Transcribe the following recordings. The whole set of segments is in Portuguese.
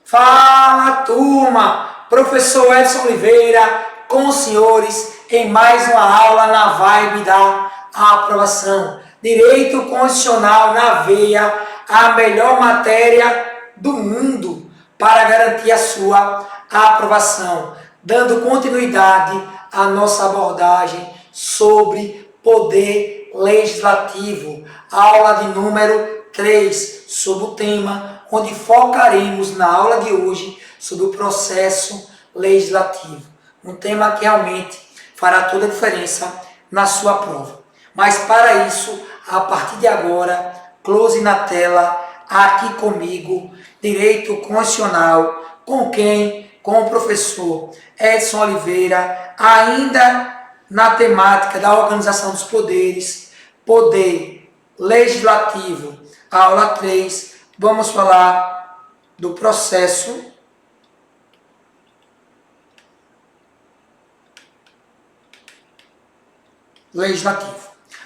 Fala, turma! Professor Edson Oliveira com os senhores em mais uma aula na vibe da aprovação. Direito Constitucional na veia, a melhor matéria do mundo para garantir a sua aprovação. Dando continuidade à nossa abordagem sobre poder legislativo. Aula de número 3, sobre o tema, onde focaremos na aula de hoje sobre o processo legislativo. Um tema que realmente fará toda a diferença na sua prova. Mas para isso, a partir de agora, close na tela, aqui comigo, Direito Constitucional, com quem? Com o professor Edson Oliveira, ainda na temática da organização dos poderes, poder legislativo, aula 3, vamos falar do processo legislativo.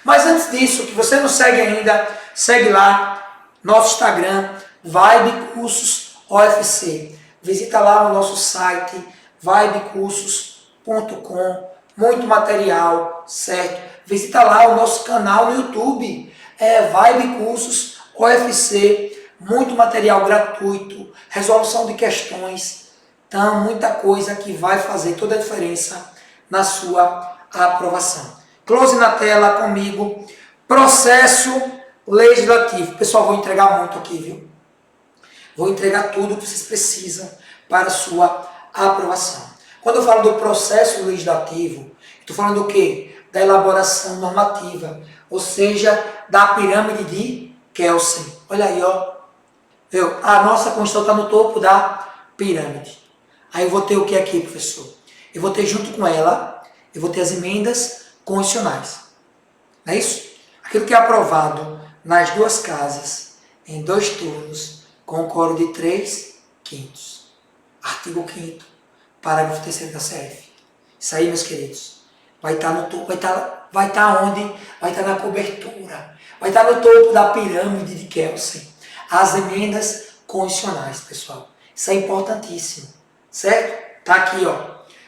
Mas antes disso, que você não segue ainda, segue lá nosso Instagram, Vibe Cursos OFC. Visita lá o nosso site, vibecursos.com, muito material, certo? Visita lá o nosso canal no YouTube, Vibe Cursos OFC, muito material gratuito, resolução de questões, então muita coisa que vai fazer toda a diferença na sua aprovação. Close na tela comigo, processo legislativo. Pessoal, vou entregar muito aqui, viu? Vou entregar tudo que vocês precisam para a sua aprovação. Quando eu falo do processo legislativo, estou falando do quê? Da elaboração normativa, ou seja, da pirâmide de Kelsen. Olha aí, ó. Viu? A nossa Constituição está no topo da pirâmide. Aí eu vou ter o que aqui, professor? Eu vou ter junto com ela, eu vou ter as emendas constitucionais. Não é isso? Aquilo que é aprovado nas duas casas, em 2 turnos, com o quórum de 3/5. Artigo 5º, parágrafo 3º da CF. Isso aí, meus queridos, vai estar no topo, vai estar onde? Vai estar na cobertura, vai estar no topo da pirâmide de Kelsen. As emendas constitucionais, pessoal. Isso é importantíssimo, certo? Tá aqui, ó.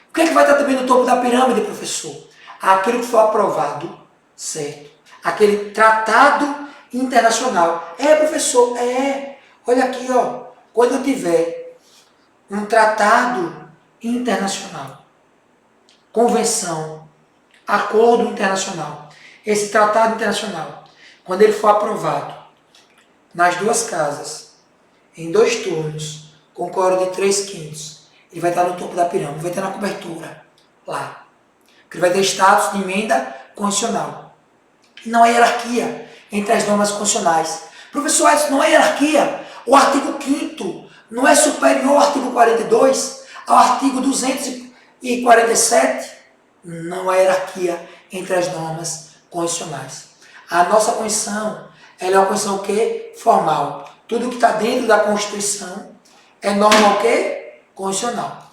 O que é que vai estar também no topo da pirâmide, professor? Aquilo que foi aprovado, certo? Aquele tratado internacional. Professor, olha aqui, ó. Quando eu tiver um tratado internacional, convenção, acordo internacional, esse tratado internacional, quando ele for aprovado nas duas casas, em 2 turnos, com quórum de 3/5, ele vai estar no topo da pirâmide, vai estar na cobertura, lá. Que vai ter status de emenda constitucional. E não há hierarquia entre as normas constitucionais. Professor, isso não é hierarquia. O artigo 5º não é superior ao artigo 42, ao artigo 247? Não há hierarquia entre as normas constitucionais. A nossa Constituição, ela é uma Constituição o quê? Formal. Tudo que está dentro da Constituição é norma o quê? Constitucional.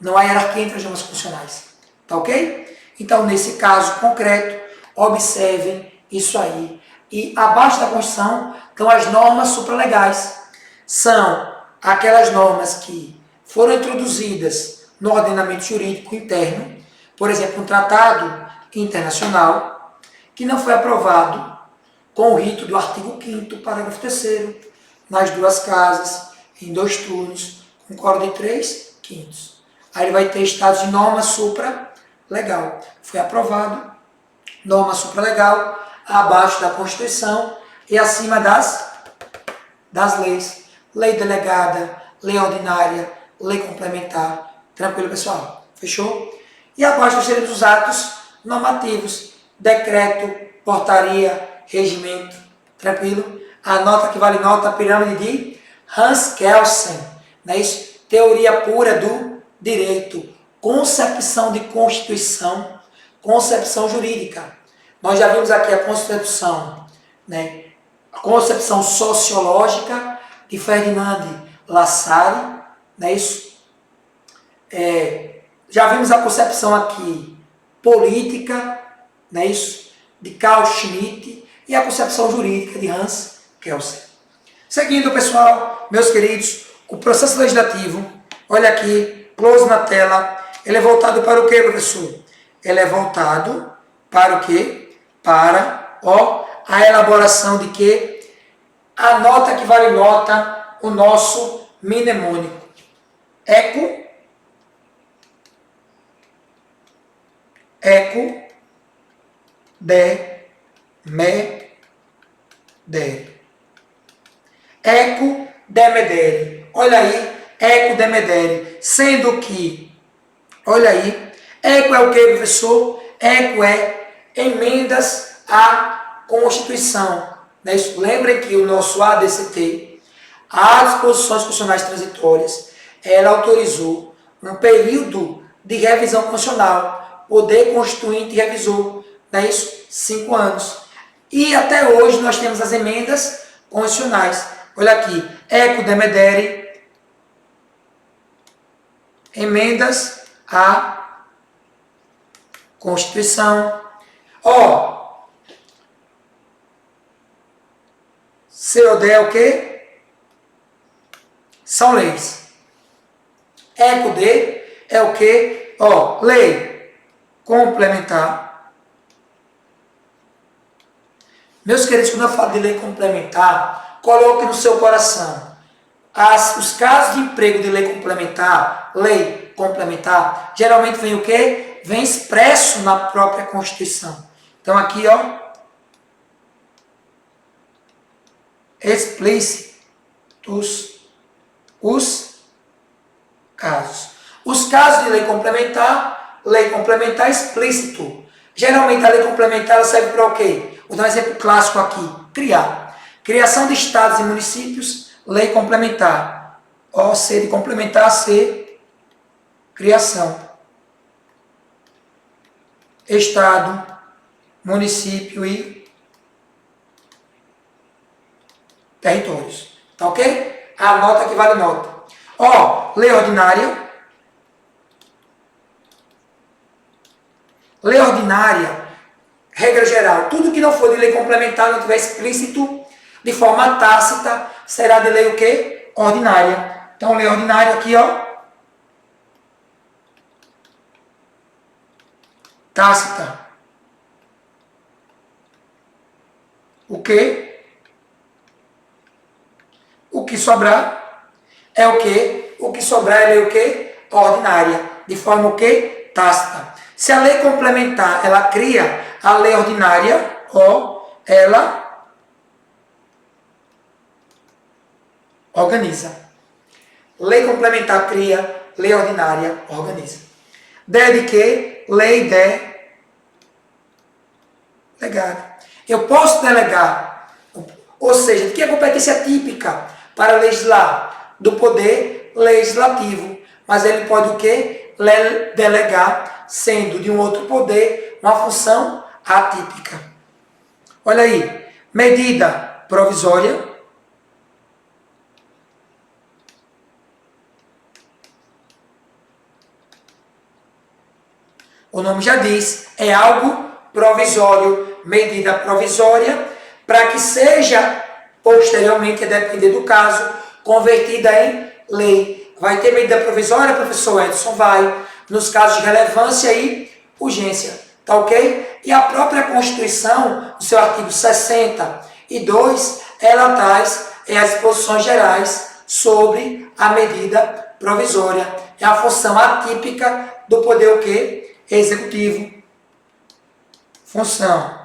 Não há hierarquia entre as normas constitucionais. Tá ok? Então, nesse caso concreto, observem isso aí. E abaixo da Constituição estão as normas supralegais. São aquelas normas que foram introduzidas no ordenamento jurídico interno, por exemplo, um tratado internacional, que não foi aprovado com o rito do artigo 5º, parágrafo 3º, nas duas casas, em 2 turnos, com quórum de 3/5. Aí ele vai ter status de norma supralegal. Foi aprovado, norma supralegal, abaixo da Constituição e acima das leis. Lei delegada, lei ordinária, lei complementar. Tranquilo, pessoal? Fechou? E abaixo nós teremos os atos normativos. Decreto, portaria, regimento. Tranquilo? A nota que vale nota, a pirâmide de Hans Kelsen. Não é isso? Teoria pura do direito, concepção de Constituição, concepção jurídica. Nós já vimos aqui a concepção, né? A concepção sociológica de Ferdinand Lassalle, não é isso? Já vimos a concepção aqui política, não é isso? De Carl Schmitt, e a concepção jurídica de Hans Kelsen. Seguindo, pessoal, meus queridos, o processo legislativo, olha aqui, close na tela, ele é voltado para o quê, professor? Ele é voltado para o quê? Para, a elaboração de quê? A nota que vale nota, o nosso mnemônico. Eco, de, me, de. Eco, demedere. Olha aí, eco, demedere. Sendo que, olha aí, eco é o que, professor? Eco é emendas à Constituição. Né? Lembrem que o nosso ADCT, as disposições constitucionais transitórias, ela autorizou um período de revisão constitucional. Poder Constituinte revisou, não é isso? 5 anos. E até hoje nós temos as emendas constitucionais. Olha aqui, eco demedere, emendas à Constituição. COD é o quê? São leis. Eco de é o quê? Lei complementar. Meus queridos, quando eu falo de lei complementar, coloque no seu coração. Os casos de emprego de lei complementar, geralmente vem o quê? Vem expresso na própria Constituição. Então aqui, explícitos os casos. Os casos de lei complementar explícito. Geralmente a lei complementar ela serve para o quê? Vou dar um exemplo clássico aqui. Criação de estados e municípios, lei complementar. C de complementar, C, criação. Estado, município e territórios. Tá ok? Anota que vale nota. Lei ordinária. Lei ordinária, regra geral, tudo que não for de lei complementar, não tiver explícito, de forma tácita, será de lei o quê? Ordinária. Então, lei ordinária aqui, tácita. O quê? O que sobrar é o quê? O que sobrar é lei o quê? Ordinária. De forma o quê? Tácita. Se a lei complementar, ela cria a lei ordinária, ela organiza. Lei complementar cria, lei ordinária organiza. De quê? Lei delegada. Eu posso delegar, ou seja, que é competência típica para legislar do poder legislativo, mas ele pode o quê? Delegar, sendo de um outro poder, uma função atípica. Olha aí, medida provisória. O nome já diz, é algo provisório, medida provisória, para que seja, posteriormente, a depender do caso, convertida em lei. Vai ter medida provisória, professor Edson? Vai. Nos casos de relevância e urgência. Tá ok? E a própria Constituição, no seu artigo 62, ela traz as disposições gerais sobre a medida provisória. É a função atípica do poder o quê? Executivo. Função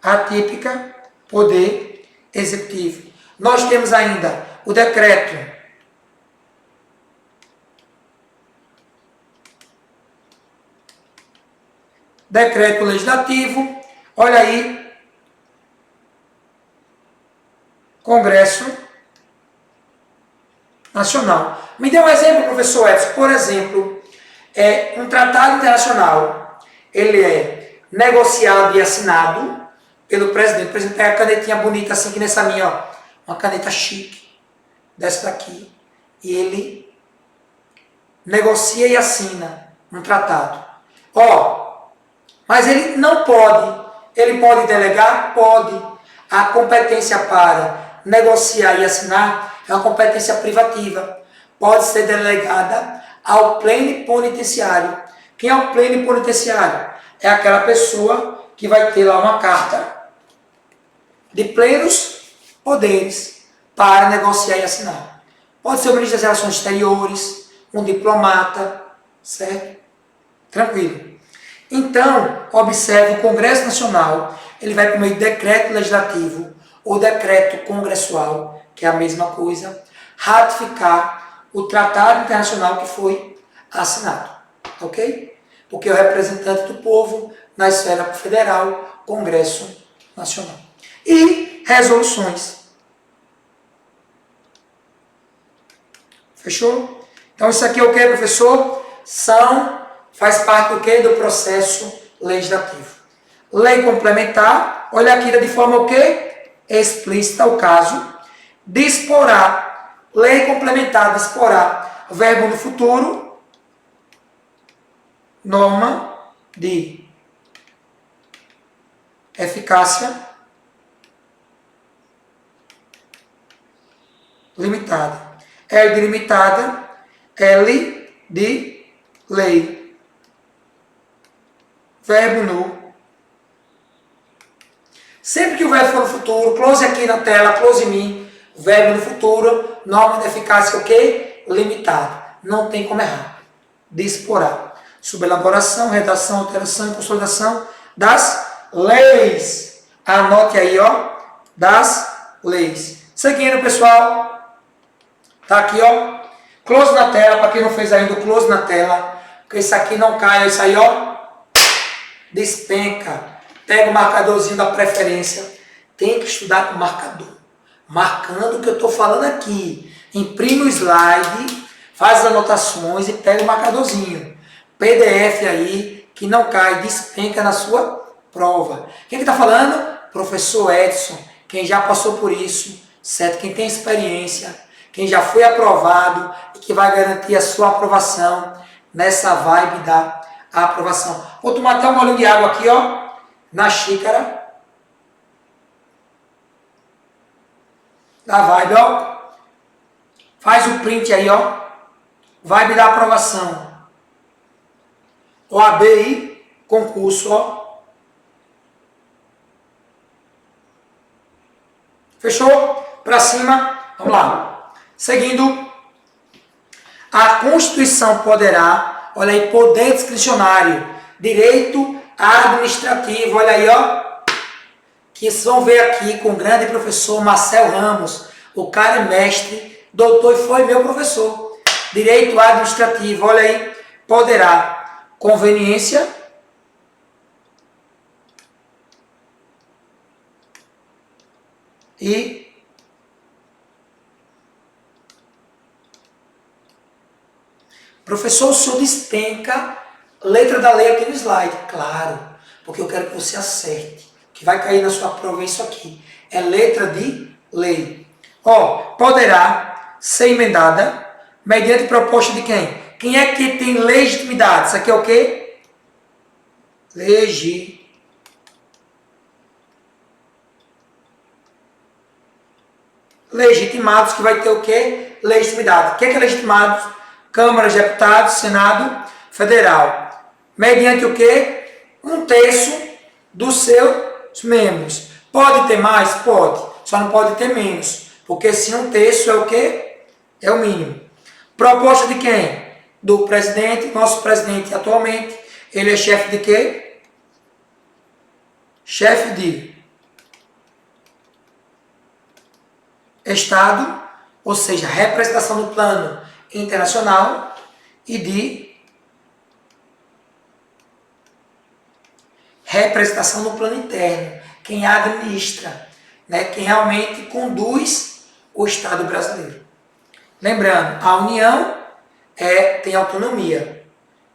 atípica, poder executivo. Nós temos ainda o decreto legislativo, olha aí, Congresso Nacional. Me dê um exemplo, professor Edson. Por exemplo, um tratado internacional, ele é negociado e assinado pelo presidente. O presidente pega a canetinha bonita assim, que nessa minha, uma caneta chique, dessa daqui, e ele negocia e assina um tratado. Mas ele não pode. Ele pode delegar? Pode. A competência para negociar e assinar é uma competência privativa. Pode ser delegada ao plenipotenciário. Quem é o plenipotenciário? É aquela pessoa que vai ter lá uma carta de plenos poderes para negociar e assinar. Pode ser o ministro das Relações Exteriores, um diplomata, certo? Tranquilo. Então, observe o Congresso Nacional, ele vai por meio de decreto legislativo ou decreto congressual, que é a mesma coisa, ratificar o tratado internacional que foi assinado, ok? Porque é o representante do povo na esfera federal, Congresso Nacional. E resoluções. Fechou? Então isso aqui é o que, professor? Faz parte do que? Do processo legislativo. Lei complementar, olha aqui de forma o que? Explícita o caso. Disporá, lei complementar, disporá, verbo no futuro, norma de eficácia limitada. L de limitada, L de lei. Verbo no. Sempre que o verbo for no futuro, close aqui na tela, close em mim, verbo no futuro, norma de eficácia o quê? Limitada. Não tem como errar. Disporá. Subelaboração, redação, alteração e consolidação das leis. Anote aí, ó, das leis. Seguindo, pessoal, tá aqui, ó, close na tela, para quem não fez ainda o close na tela, porque isso aqui não cai, isso aí, ó, despenca. Pega o marcadorzinho da preferência, tem que estudar com marcador, marcando o que eu estou falando aqui. Imprime o slide, faz as anotações e pega o marcadorzinho. PDF aí, que não cai, despenca na sua prova. Quem que está falando? Professor Edson, quem já passou por isso, certo? Quem tem experiência, quem já foi aprovado e que vai garantir a sua aprovação nessa vibe da aprovação. Vou tomar até um golinho de água aqui, ó, na xícara. Da vibe, ó. Faz o print aí, ó. Vibe da aprovação. OAB aí, concurso, ó. Fechou? Para cima. Vamos lá. Seguindo. A Constituição poderá, olha aí, poder discricionário, direito administrativo, olha aí, ó. Que vocês vão ver aqui com o grande professor Marcel Ramos. O cara é mestre, doutor e foi meu professor. Direito administrativo, olha aí, poderá. Conveniência. E professor, o senhor despenca letra da lei aqui no slide. Claro, porque eu quero que você acerte. Que vai cair na sua prova isso aqui. É letra de lei. Ó, poderá ser emendada mediante proposta de quem? Quem é que tem legitimidade? Isso aqui é o quê? Legitimados, que vai ter o quê? Legitimidade. O que é legitimados? Câmara, Deputados, Senado Federal. Mediante o quê? 1/3 dos seus membros. Pode ter mais? Pode. Só não pode ter menos. Porque se 1/3 é o quê? É o mínimo. Proposta de quem? Do presidente. Nosso presidente atualmente. Ele é chefe de quê? Chefe de Estado, ou seja, representação no plano internacional e de representação no plano interno, quem administra, né, quem realmente conduz o Estado brasileiro. Lembrando, a União tem autonomia,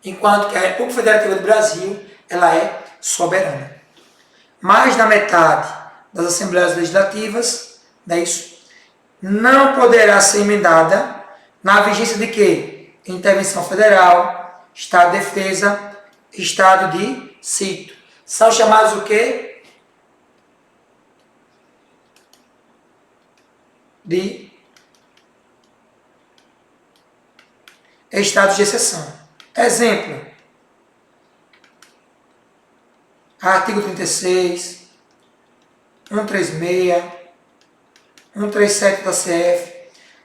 enquanto que a República Federativa do Brasil ela é soberana. Mais da metade das Assembleias Legislativas, não é isso? Não poderá ser emendada na vigência de quê? Intervenção federal, Estado de Defesa, Estado de Sítio. São chamados o quê? de estados de exceção. Exemplo, artigo 36, 136, 137 da CF,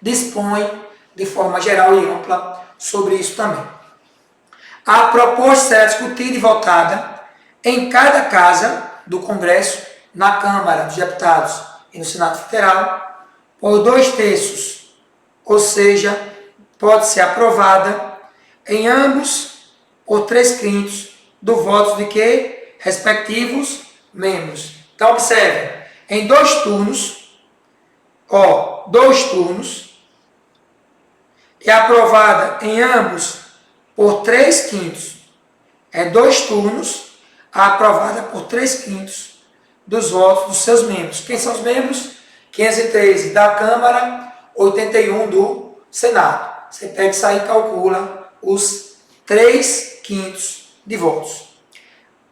dispõe de forma geral e ampla sobre isso também. A proposta será discutida e votada em cada casa do Congresso, na Câmara dos Deputados e no Senado Federal, por 2/3, ou seja, pode ser aprovada em ambos por 3/5 do voto de que? Respectivos membros. Então, observe, em 2 turnos, 2 turnos, é aprovada em ambos por 3/5. É 2 turnos, aprovada por 3/5 dos votos dos seus membros. Quem são os membros? 513 da Câmara, 81 do Senado. Você pega isso aí e calcula os 3/5 de votos.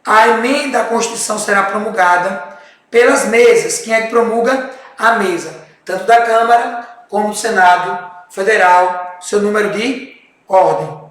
A emenda à Constituição será promulgada pelas mesas. Quem é que promulga? A mesa, tanto da Câmara como do Senado Federal, seu número de ordem.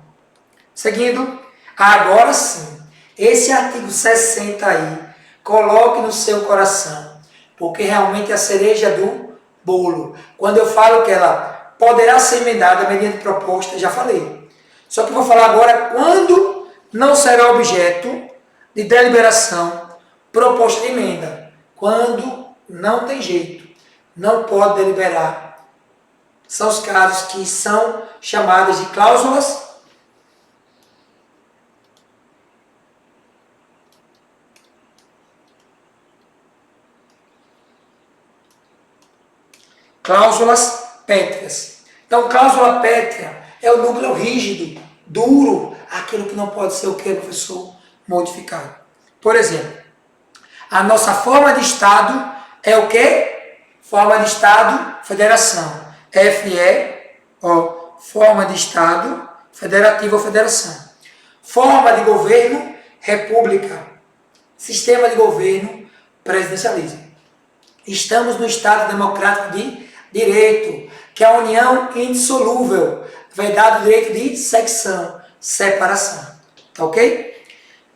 Seguindo, agora sim, esse artigo 60 aí, coloque no seu coração, porque realmente é a cereja do bolo. Quando eu falo que ela poderá ser emendada mediante proposta, já falei. Só que eu vou falar agora quando não será objeto de deliberação proposta de emenda. Quando não tem jeito, não pode deliberar. São os casos que são chamados de cláusulas pétreas. Então, cláusula pétrea é o núcleo rígido, duro, aquilo que não pode ser o que, professor? Modificado. Por exemplo, a nossa forma de Estado é o que? Forma de Estado, federação. FE, forma de Estado, federativo ou federação. Forma de governo, república. Sistema de governo, presidencialismo. Estamos no Estado Democrático de Direito, que é a união indissolúvel, vedado o direito de secção, separação. Tá ok?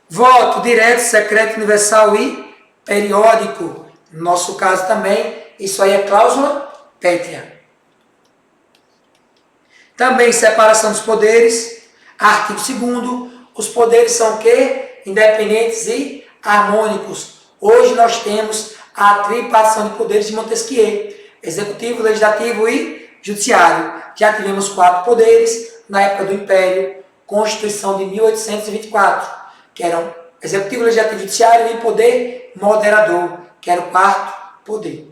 Voto direto, secreto, universal e periódico. No nosso caso também, isso aí é cláusula pétrea. Também separação dos poderes, artigo 2º, os poderes são o quê? Independentes e harmônicos. Hoje nós temos a tripartição de poderes de Montesquieu, executivo, legislativo e judiciário. Já tivemos 4 poderes na época do Império, Constituição de 1824, que eram executivo, legislativo e judiciário, e poder moderador, que era o 4º poder.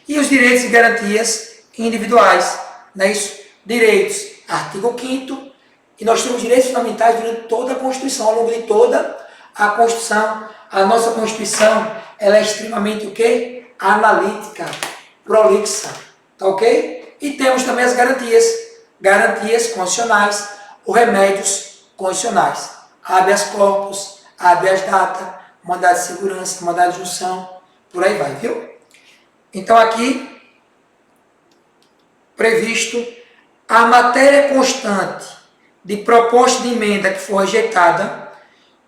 E os direitos e garantias individuais, não é isso? Direitos, artigo 5º, e nós temos direitos fundamentais durante toda a Constituição, ao longo de toda a Constituição. A nossa Constituição, ela é extremamente o quê? Analítica, prolixa, tá ok? E temos também as garantias constitucionais ou remédios constitucionais. Habeas corpus, habeas data, mandado de segurança, mandado de junção, por aí vai, viu? Então aqui, previsto, a matéria constante de proposta de emenda que for rejeitada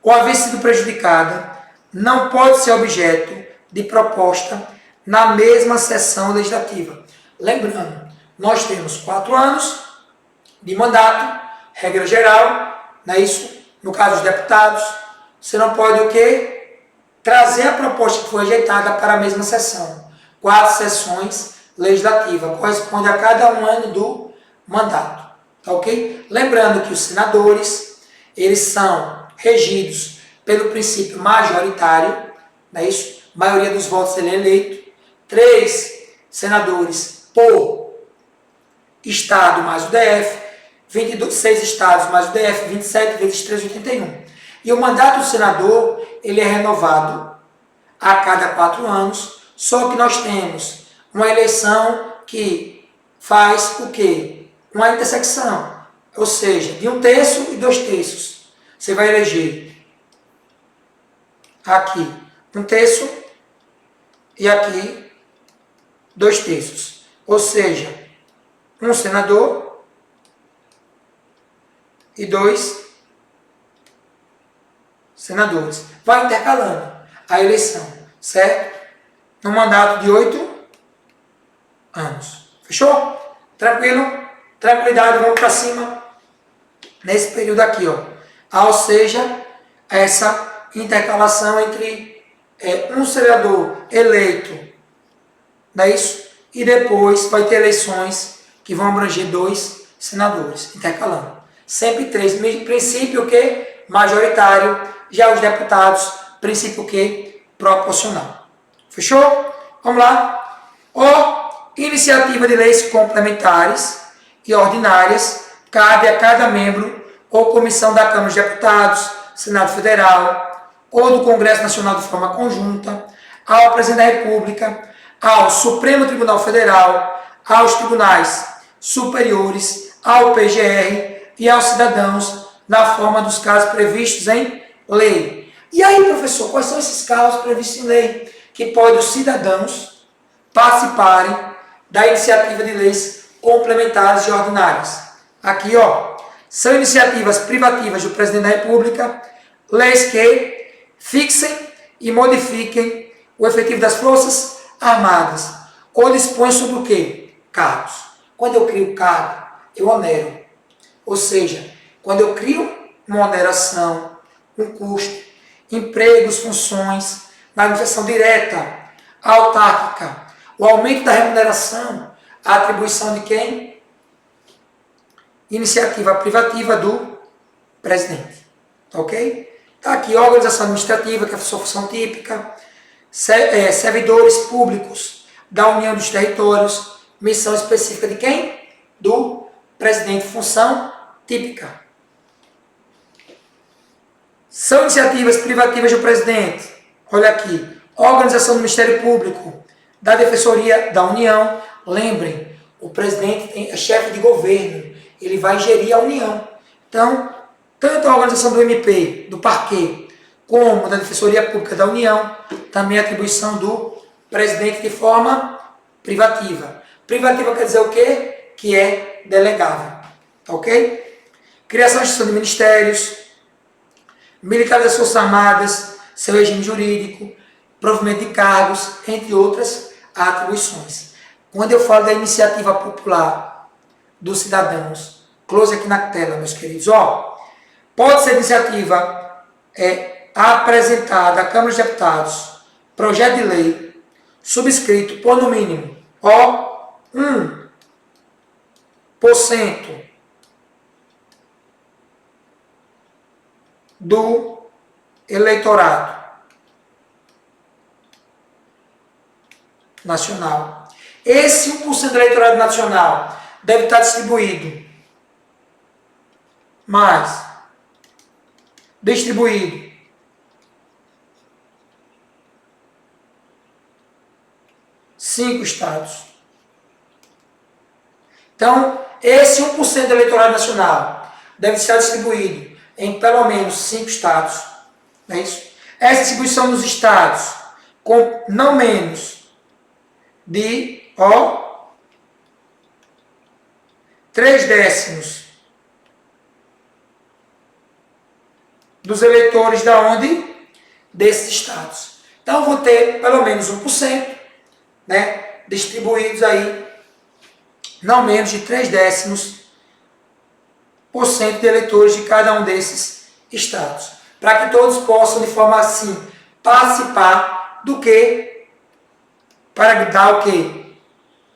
ou haver sido prejudicada não pode ser objeto de proposta na mesma sessão legislativa. Lembrando, nós temos 4 anos de mandato, regra geral, não é isso? No caso dos deputados, você não pode o quê? Trazer a proposta que foi rejeitada para a mesma sessão. 4 sessões legislativas, corresponde a cada 1 ano do mandato, tá ok? Lembrando que os senadores, eles são regidos pelo princípio majoritário, não é isso? A maioria dos votos ele é eleito, 3 senadores por estado mais o DF, 26 estados mais o DF, 27 vezes 3, 81. E o mandato do senador, ele é renovado a cada 4 anos, só que nós temos uma eleição que faz o quê? Uma intersecção, ou seja, de 1/3 e 2/3. Você vai eleger aqui 1/3 e aqui 2/3. Ou seja, um senador e 2 senadores. Vai intercalando a eleição, certo? No mandato de 8 anos. Fechou? Tranquilo? Tranquilidade, vamos para cima. Nesse período aqui, ó. Ou seja, essa intercalação entre um senador eleito, não é isso? E depois vai ter eleições que vão abranger 2 senadores, intercalando. Sempre 3. Princípio que? Majoritário. Já os deputados, princípio que? Proporcional. Fechou? Vamos lá. Iniciativa de leis complementares e ordinárias cabe a cada membro ou comissão da Câmara dos Deputados, Senado Federal ou do Congresso Nacional de forma conjunta, ao Presidente da República, ao Supremo Tribunal Federal, aos tribunais superiores, ao PGR e aos cidadãos, na forma dos casos previstos em lei. E aí, professor, quais são esses casos previstos em lei? Que podem os cidadãos participarem da iniciativa de leis complementares e ordinárias. Aqui, ó, são iniciativas privativas do Presidente da República, leis que fixem e modifiquem o efetivo das Forças Armadas, ou dispõem sobre o quê? Cargos. Quando eu crio cargo, eu onero. Ou seja, quando eu crio uma oneração, um custo, empregos, funções, na administração direta, autárquica, o aumento da remuneração, a atribuição de quem? Iniciativa privativa do presidente. Ok? Está aqui, organização administrativa, que é a sua função típica, servidores públicos da União dos Territórios, missão específica de quem? Do presidente, função típica. São iniciativas privativas do presidente. Olha aqui, organização do Ministério Público, da Defensoria da União. Lembrem, o presidente é chefe de governo, ele vai gerir a União. Então, tanto a organização do MP, do Parquet, como da Defensoria Pública da União, também a atribuição do presidente de forma privativa. Privativa quer dizer o quê? Que é delegável. Ok? Criação e gestão de ministérios, militares das Forças Armadas, seu regime jurídico, provimento de cargos, entre outras atribuições. Quando eu falo da iniciativa popular dos cidadãos, close aqui na tela, meus queridos, pode ser iniciativa apresentada à Câmara dos Deputados, projeto de lei, subscrito por no mínimo 1% do eleitorado nacional. Esse 1% do eleitorado nacional deve estar distribuído cinco estados. Então, esse 1% do eleitorado nacional deve estar distribuído em pelo menos 5 estados. Não é isso? Essa distribuição nos estados, com não menos de 3/10 dos eleitores da onde? Desses estados. Então, vou ter pelo menos 1%, né, distribuídos aí, não menos de 3/10% de eleitores de cada um desses estados. Para que todos possam, de forma assim, participar do que? Para dar o que?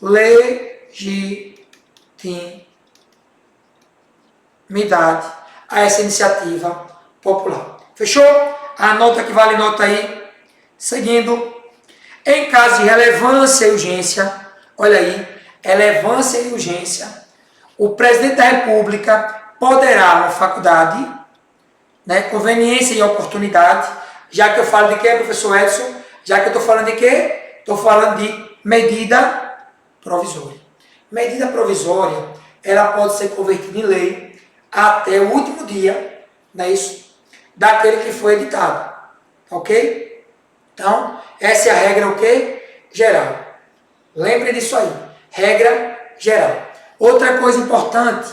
Legitimidade a essa iniciativa popular. Fechou? Anota que vale nota aí. Seguindo, em caso de relevância e urgência, olha aí, relevância e urgência, o presidente da República poderá, na faculdade, né, conveniência e oportunidade, já que eu falo de quê, professor Edson? Já que eu estou falando de quê? Estou falando de medida provisória. Medida provisória, ela pode ser convertida em lei até o último dia, não é isso? Daquele que foi editado. Ok? Então, essa é a regra o quê? Geral. Lembre disso aí. regra geral. Outra coisa importante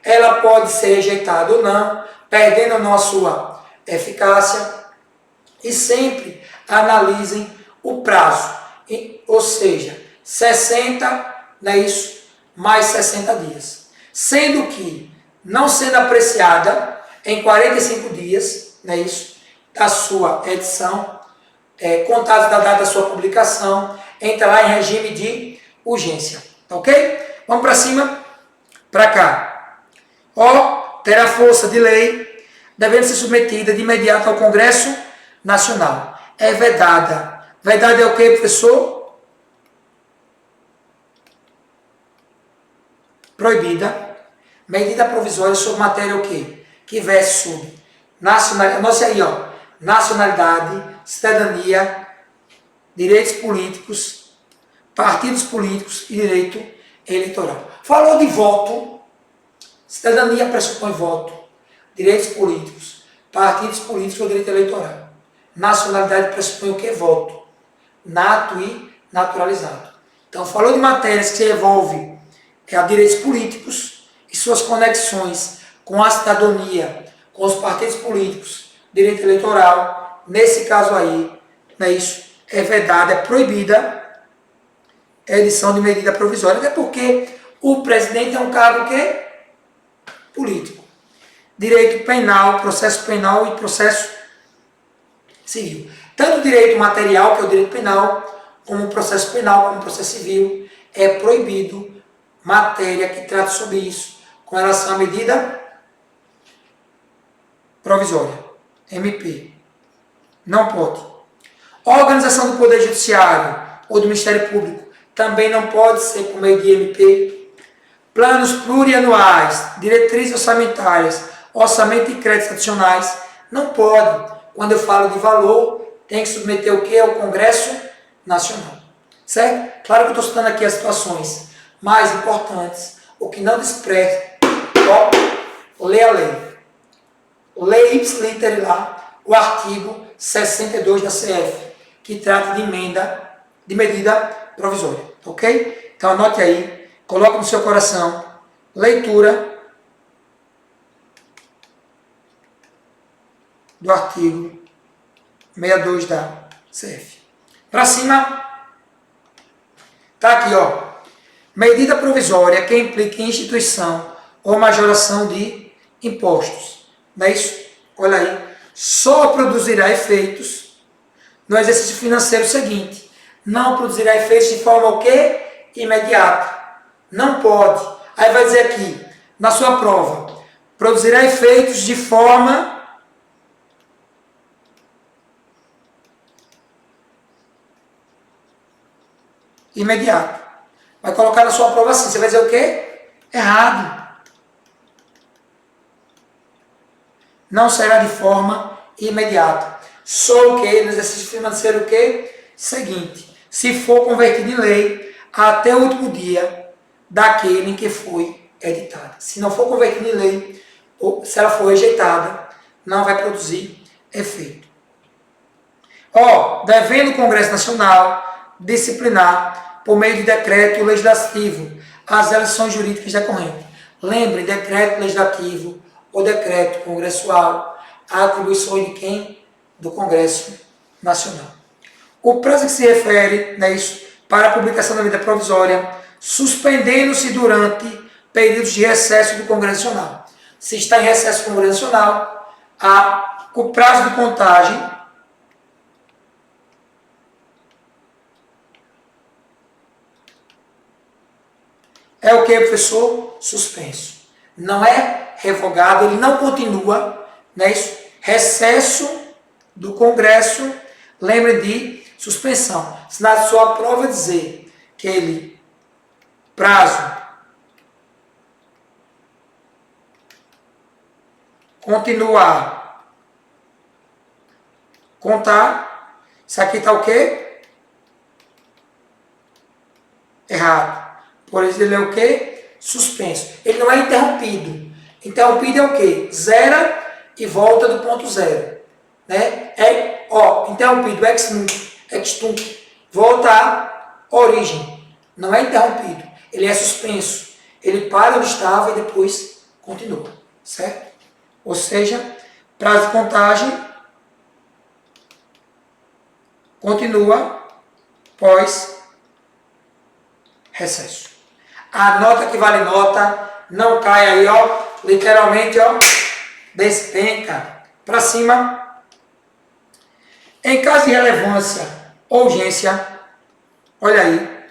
ela pode ser rejeitada ou não, perdendo ou não a sua eficácia, e sempre analisem o prazo, ou seja, 60, não é isso, mais 60 dias. Sendo que, não sendo apreciada em 45 dias, não é isso, da sua edição, contados da data da sua publicação, entra lá em regime de urgência. Tá ok? Vamos para cima, para cá. Terá força de lei, devendo ser submetida de imediato ao Congresso Nacional. É vedada. Vedada é o que, professor? Proibida. Medida provisória sobre matéria o quê? Que verse sobre nacionalidade. Nossa aí, ó. Nacionalidade, cidadania, direitos políticos, partidos políticos e direito eleitoral. Falou de voto, cidadania pressupõe voto, direitos políticos, partidos políticos ou direito eleitoral. Nacionalidade pressupõe o que? Voto, nato e naturalizado. Então, falou de matérias que se envolvem a direitos políticos e suas conexões com a cidadania, com os partidos políticos, direito eleitoral, nesse caso aí, não é isso? É vedada, é proibida a edição de medida provisória, até porque o presidente é um cargo que político. Direito penal, processo penal e processo civil. Tanto o direito material, que é o direito penal, como o processo penal, como o processo civil, é proibido matéria que trata sobre isso, com relação à medida provisória, MP. Não pode. Organização do Poder Judiciário ou do Ministério Público também não pode ser por meio de MP. Planos plurianuais, diretrizes orçamentárias, orçamento e créditos adicionais, não pode. Quando eu falo de valor, tem que submeter o que? Ao Congresso Nacional. Certo? Claro que eu estou citando aqui as situações mais importantes, o que não despreza, lê a lei. Lei ipsiliter lá, o artigo 62 da CF, que trata de emenda, de medida provisória, ok? Então anote aí, coloque no seu coração, leitura do artigo 62 da CF. Para cima, tá aqui, ó, medida provisória que implica instituição ou majoração de impostos. Não é isso? Olha aí. Só produzirá efeitos no exercício financeiro seguinte. Não produzirá efeitos de forma o quê? Imediata. Não pode. Aí vai dizer aqui, na sua prova, produzirá efeitos de forma imediata. Vai colocar na sua prova assim, você vai dizer o quê? Errado. Não será de forma imediata. Só o que? No exercício financeiro o que? Seguinte. Se for convertido em lei até o último dia daquele em que foi editada. Se não for convertido em lei, ou se ela for rejeitada, não vai produzir efeito. Devendo o Congresso Nacional disciplinar por meio de decreto legislativo as eleições jurídicas decorrentes. Lembre, decreto legislativo ou decreto congressual, a atribuições de quem? Do Congresso Nacional. O prazo que se refere, né, isso, para a publicação da medida provisória, suspendendo-se durante períodos de recesso do Congresso Nacional. Se está em recesso do Congresso Nacional, o prazo de contagem é o que, professor? Suspenso. Não é revogado, ele não continua, né, isso? Recesso do Congresso, lembre de suspensão. Se na sua prova dizer que ele, prazo, continuar, contar, isso aqui está o quê? Errado. Por isso ele é o quê? Suspenso. Ele não é interrompido. Interrompido é o quê? Zera e volta do ponto zero. Né? Interrompido, ex nunc, volta à origem. não é interrompido, ele é suspenso. Ele para onde estava e depois continua, certo? Ou seja, prazo de contagem continua pós recesso. A nota que vale nota não cai aí, ó, literalmente, ó, despenca para cima. Em caso de relevância ou urgência, olha aí,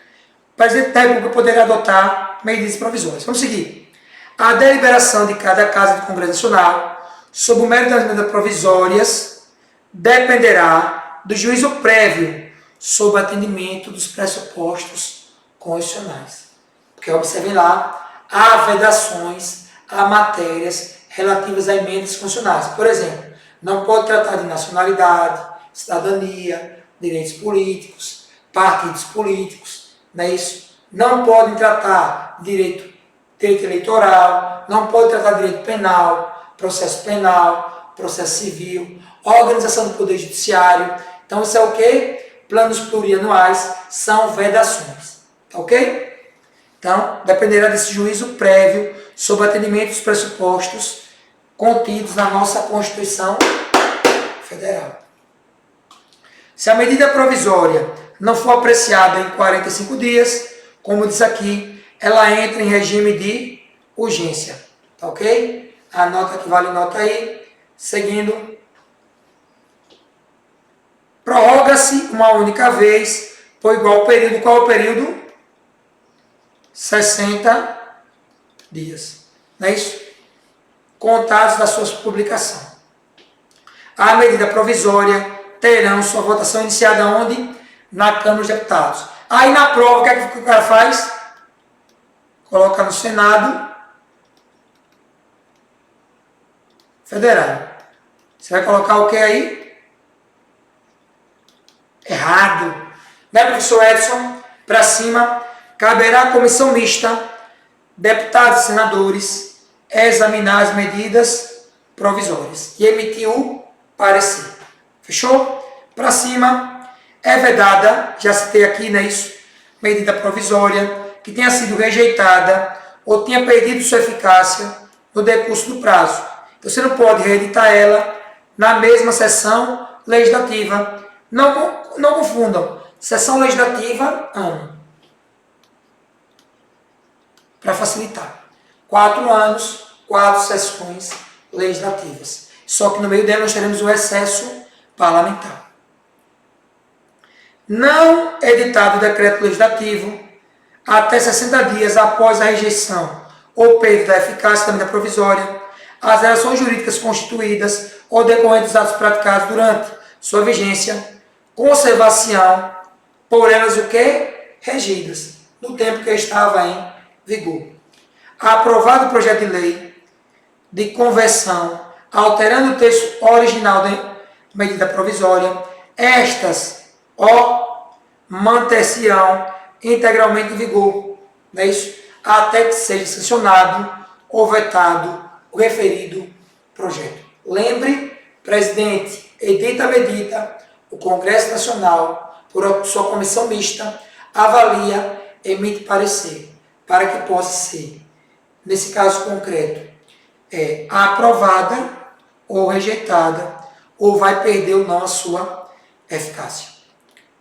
o presidente da República poderá adotar medidas provisórias. Vamos seguir. A deliberação de cada Casa do Congresso Nacional sobre o mérito das medidas provisórias dependerá do juízo prévio sobre o atendimento dos pressupostos constitucionais. Porque observem lá, há vedações a matérias relativas a emendas constitucionais. Por exemplo, não pode tratar de nacionalidade, cidadania, direitos políticos, partidos políticos, não é isso? Não podem tratar de direito eleitoral, não pode tratar de direito penal, processo civil, organização do Poder Judiciário. Então, isso é o quê? Planos plurianuais são vedações. Tá ok? Então, dependerá desse juízo prévio sobre o atendimento dos pressupostos contidos na nossa Constituição Federal. Se a medida provisória não for apreciada em 45 dias, como diz aqui, ela entra em regime de urgência. Tá ok? A nota que vale nota aí. Seguindo. Prorroga-se uma única vez por igual período. Qual é o período? 60 dias. Não é isso? Contados da sua publicação. A medida provisória terão sua votação iniciada onde? Na Câmara dos Deputados. Aí na prova, o que é que o cara faz? Coloca no Senado Federal. Você vai colocar o que aí? Errado. Né, professor Edson? Para cima. Caberá à comissão mista, deputados e senadores, examinar as medidas provisórias e emitir o parecer. Fechou? Para cima, é vedada, já citei aqui, não é isso? Medida provisória que tenha sido rejeitada ou tenha perdido sua eficácia no decurso do prazo. Você não pode reeditar ela na mesma sessão legislativa. Não confundam. Sessão legislativa, ano. Para facilitar. 4 anos, 4 sessões legislativas. Só que no meio dela nós teremos o recesso parlamentar. Não editado o decreto legislativo até 60 dias após a rejeição ou perda da eficácia da medida provisória, as relações jurídicas constituídas ou decorrentes dos atos praticados durante sua vigência, conservação por elas o que? Regidas, no tempo que estava em vigor. Aprovado o projeto de lei de conversão, alterando o texto original da medida provisória, estas manter-se-ão integralmente em vigor, não é isso? Até que seja sancionado ou vetado o referido projeto. Lembre, presidente, edita a medida, o Congresso Nacional, por sua comissão mista, avalia, emite parecer, para que possa ser, nesse caso concreto, aprovada ou rejeitada, ou vai perder ou não a sua eficácia.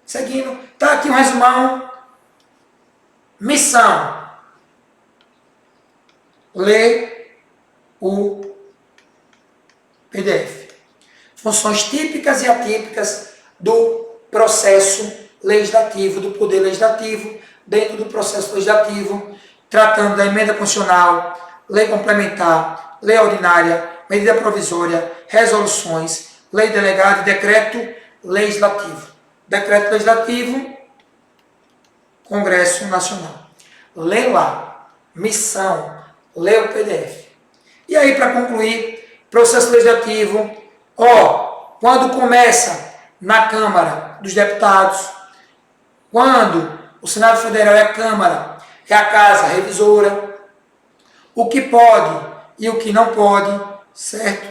Seguindo, está aqui um resumão. Missão. Ler o PDF. Funções típicas e atípicas do processo legislativo, do poder legislativo, dentro do processo legislativo, tratando da emenda constitucional, lei complementar, lei ordinária, medida provisória, resoluções, lei delegada e decreto legislativo. Decreto legislativo, Congresso Nacional. Lê lá, missão, lê o PDF. E aí, para concluir, processo legislativo, quando começa na Câmara dos Deputados, quando o Senado Federal é a Câmara, é a Casa Revisora, o que pode e o que não pode, certo?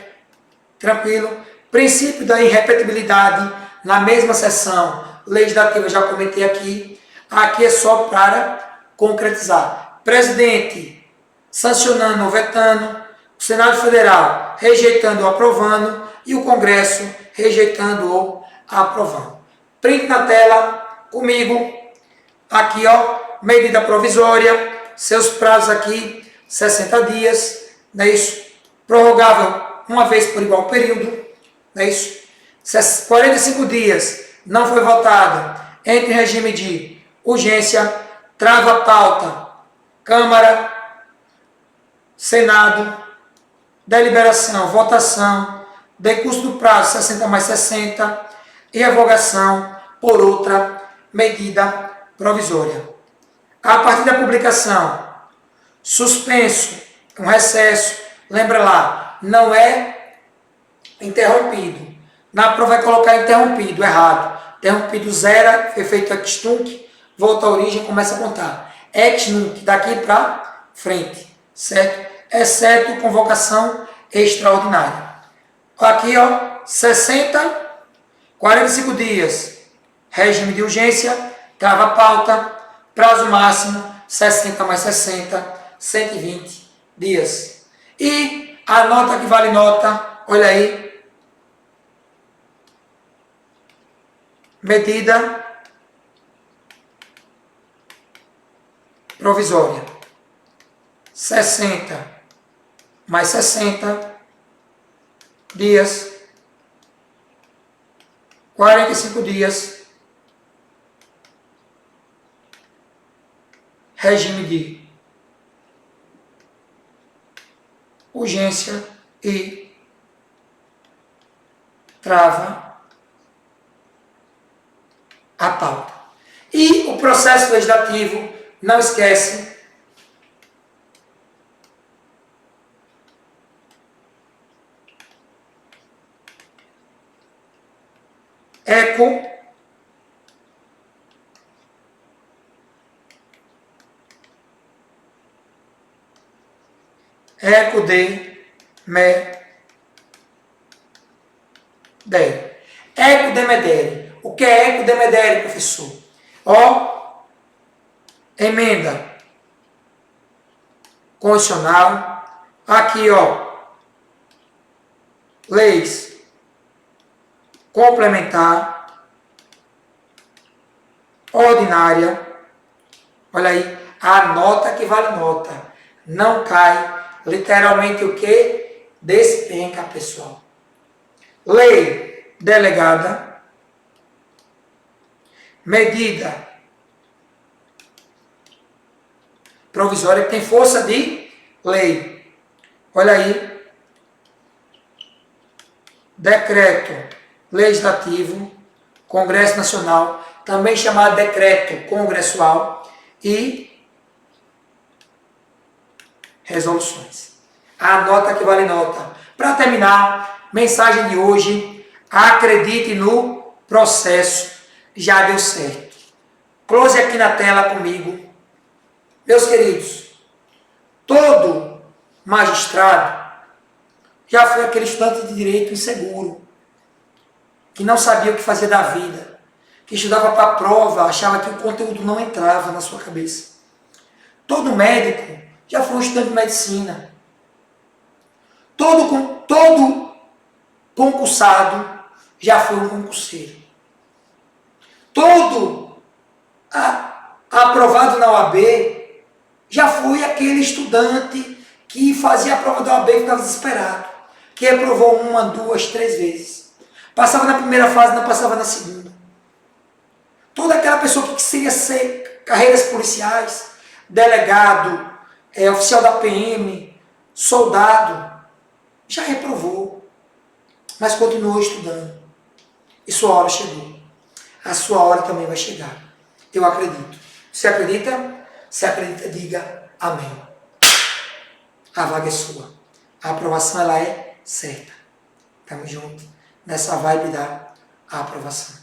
Tranquilo? Princípio da irrepetibilidade na mesma sessão legislativa, já comentei aqui. Aqui é só para concretizar. Presidente sancionando ou vetando, o Senado Federal rejeitando ou aprovando e o Congresso rejeitando ou aprovando. Print na tela comigo, aqui ó, medida provisória, seus prazos aqui, 60 dias, não é isso? Prorrogável uma vez por igual período, não é isso? 45 dias, não foi votado, entra em regime de urgência, trava a pauta, Câmara, Senado, deliberação, votação, decurso do prazo 60 mais 60 e revogação por outra medida provisória. A partir da publicação, suspenso, um recesso, lembra lá, não é interrompido. Na prova vai colocar interrompido, errado. Interrompido zero, efeito ex nunc, volta à origem, começa a contar. Ex nunc, daqui para frente, certo? Exceto convocação extraordinária. Aqui, ó, 45 dias, regime de urgência, trava a pauta, prazo máximo, 60 mais 60, 120 dias. E a nota que vale nota, olha aí, medida provisória, 60 mais 60 dias, 45 dias, regime de urgência e trava a pauta. E o processo legislativo, não esquece, eco de medere. Eco de medere. O que é eco de medere, professor? Ó, emenda constitucional. Aqui, ó, leis complementar, ordinária. Olha aí, a nota que vale nota. Não cai. Literalmente o que? Despenca, pessoal. Lei delegada. Medida provisória que tem força de lei. Olha aí. Decreto legislativo, Congresso Nacional, também chamado decreto congressual e resoluções. A nota que vale nota. Para terminar, mensagem de hoje, acredite no processo, já deu certo. Close aqui na tela comigo. Meus queridos, todo magistrado já foi aquele estudante de direito inseguro, que não sabia o que fazer da vida, que estudava para a prova, achava que o conteúdo não entrava na sua cabeça. Todo médico já foi um estudante de medicina. Todo concursado já foi um concurseiro. Todo aprovado na OAB já foi aquele estudante que fazia a prova da OAB e ficava desesperado, que aprovou 1, 2, 3 vezes. Passava na primeira fase, não passava na segunda. Toda aquela pessoa que queria ser carreiras policiais, delegado, oficial da PM, soldado, já reprovou, mas continuou estudando. E sua hora chegou. A sua hora também vai chegar. Eu acredito. Você acredita? Se acredita, diga amém. A vaga é sua. A aprovação ela é certa. Tamo junto nessa vibe da aprovação.